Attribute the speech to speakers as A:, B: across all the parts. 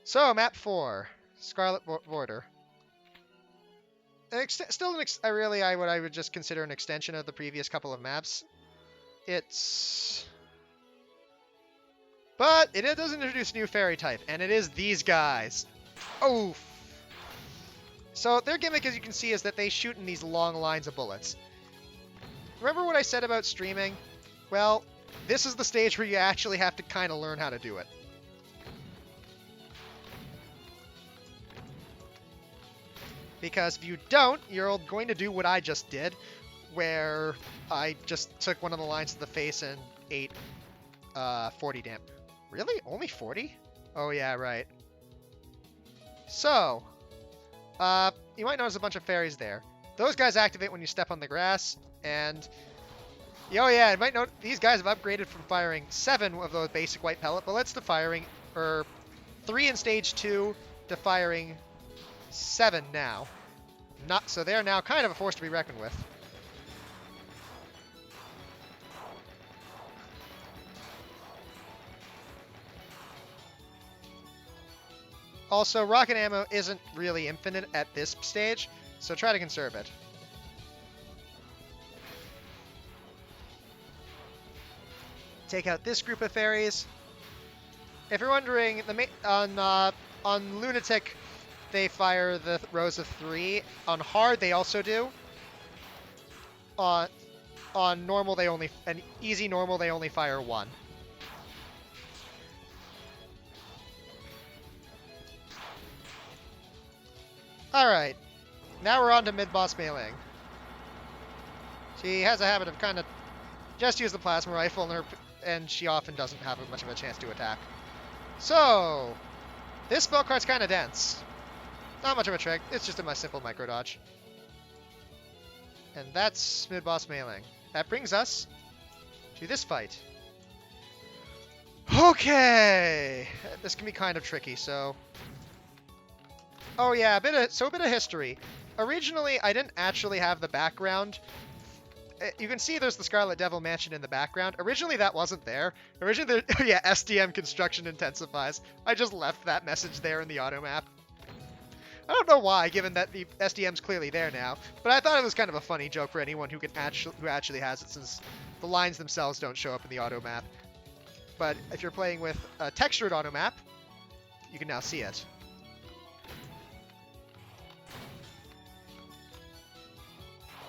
A: So, map 4, Scarlet Border. Still, I would just consider an extension of the previous couple of maps. But it does introduce a new fairy type, and it is these guys. Oh. So their gimmick, as you can see, is that they shoot in these long lines of bullets. Remember what I said about streaming? Well, this is the stage where you actually have to kind of learn how to do it. Because if you don't, you're going to do what I just did, where I just took one of the lines to the face and ate 40 damage. Really? Only 40? Oh yeah, right. So, you might notice a bunch of fairies there. Those guys activate when you step on the grass, and oh yeah, you might note these guys have upgraded from firing 7 of those basic white pellet bullets to firing, 3 in stage 2 to firing 7 now. So they are now kind of a force to be reckoned with. Also, rocket ammo isn't really infinite at this stage, so try to conserve it. Take out this group of fairies. If you're wondering, on Lunatic, they fire the rows of 3. On hard, they also do. On normal, easy normal, they only fire 1. Alright, now we're on to Midboss Meiling. She has a habit of kind of just use the plasma rifle, and she often doesn't have much of a chance to attack. So, this spell card's kind of dense. Not much of a trick, it's just a simple micro dodge. And that's Midboss Meiling. That brings us to this fight. Okay! This can be kind of tricky, so... Oh yeah, a bit of history. Originally, I didn't actually have the background. You can see there's the Scarlet Devil Mansion in the background. Originally, that wasn't there. Originally, yeah, SDM CONSTRUCTION INTENSIFIES. I just left that message there in the auto map. I don't know why, given that the SDM's clearly there now, but I thought it was kind of a funny joke for anyone who actually has it, since the lines themselves don't show up in the auto map. But if you're playing with a textured auto map, you can now see it.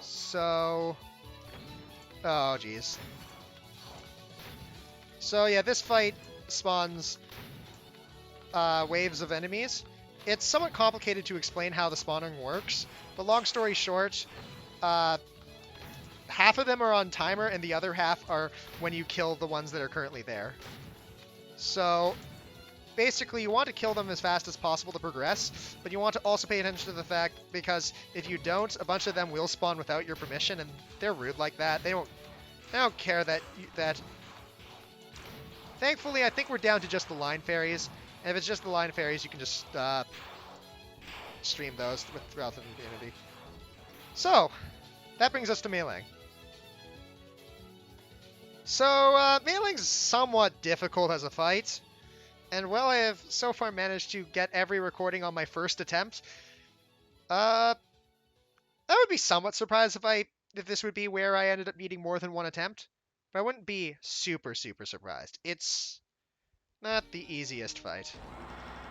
A: So, oh geez. So yeah, this fight spawns waves of enemies. It's somewhat complicated to explain how the spawning works, but long story short, half of them are on timer and the other half are when you kill the ones that are currently there. So basically, you want to kill them as fast as possible to progress, but you want to also pay attention to the fact, because if you don't, a bunch of them will spawn without your permission, and they're rude like that. They don't care that. Thankfully, I think we're down to just the line fairies, and if it's just the line fairies, you can just stream those with relative impunity. So, that brings us to Meiling. So, Meiling's somewhat difficult as a fight. And while I have so far managed to get every recording on my first attempt, I would be somewhat surprised if this would be where I ended up needing more than one attempt. But I wouldn't be super, super surprised. It's not the easiest fight.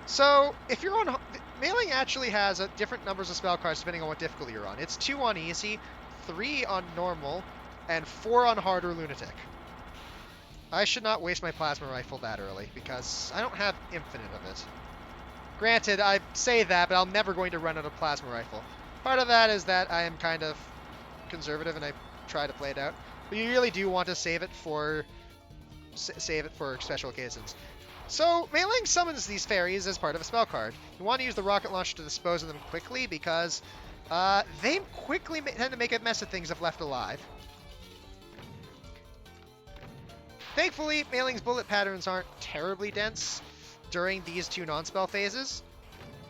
A: So, if you're on... Meiling actually has different numbers of spell cards depending on what difficulty you're on. It's 2 on easy, 3 on normal, and 4 on hard or lunatic. I should not waste my plasma rifle that early, because I don't have infinite of it. Granted, I say that, but I'm never going to run out of plasma rifle. Part of that is that I am kind of conservative and I try to play it out. But you really do want to save it for special occasions. So, Meiling summons these fairies as part of a spell card. You want to use the rocket launcher to dispose of them quickly, because they quickly tend to make a mess of things if left alive. Thankfully, Meiling's bullet patterns aren't terribly dense during these 2 non-spell phases.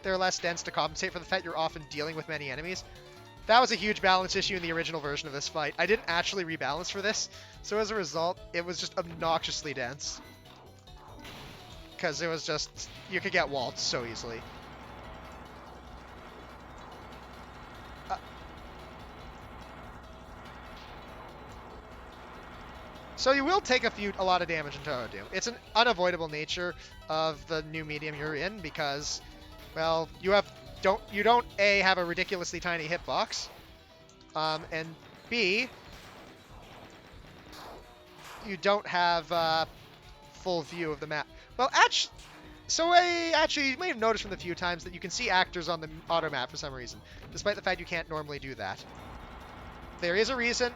A: They're less dense to compensate for the fact you're often dealing with many enemies. That was a huge balance issue in the original version of this fight. I didn't actually rebalance for this, so as a result, it was just obnoxiously dense. because it was just, you could get waltzed so easily. So you will take a lot of damage in Touhou Doom. It's an unavoidable nature of the new medium you're in because, well, you don't A, have a ridiculously tiny hitbox, and B, you don't have full view of the map. Well, actually, you may have noticed from the few times that you can see actors on the auto map for some reason, despite the fact you can't normally do that. There is a reason,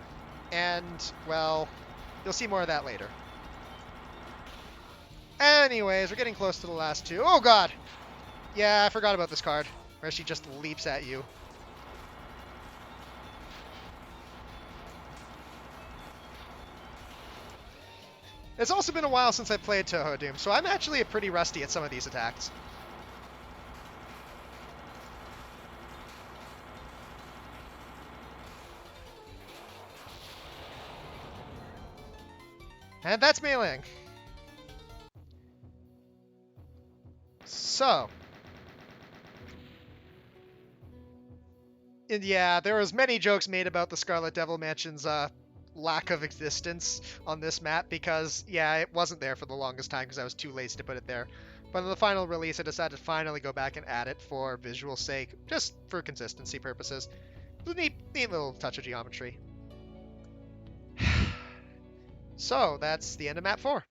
A: and, well, you'll see more of that later. Anyways, we're getting close to the last two. Oh, God! Yeah, I forgot about this card, where she just leaps at you. It's also been a while since I played Touhou Doom, so I'm actually pretty rusty at some of these attacks. And that's Meiling. So. And yeah, there was many jokes made about the Scarlet Devil Mansion's lack of existence on this map because, yeah, it wasn't there for the longest time because I was too lazy to put it there. But in the final release, I decided to finally go back and add it for visual sake, just for consistency purposes. It was a neat little touch of geometry. So, that's the end of map 4.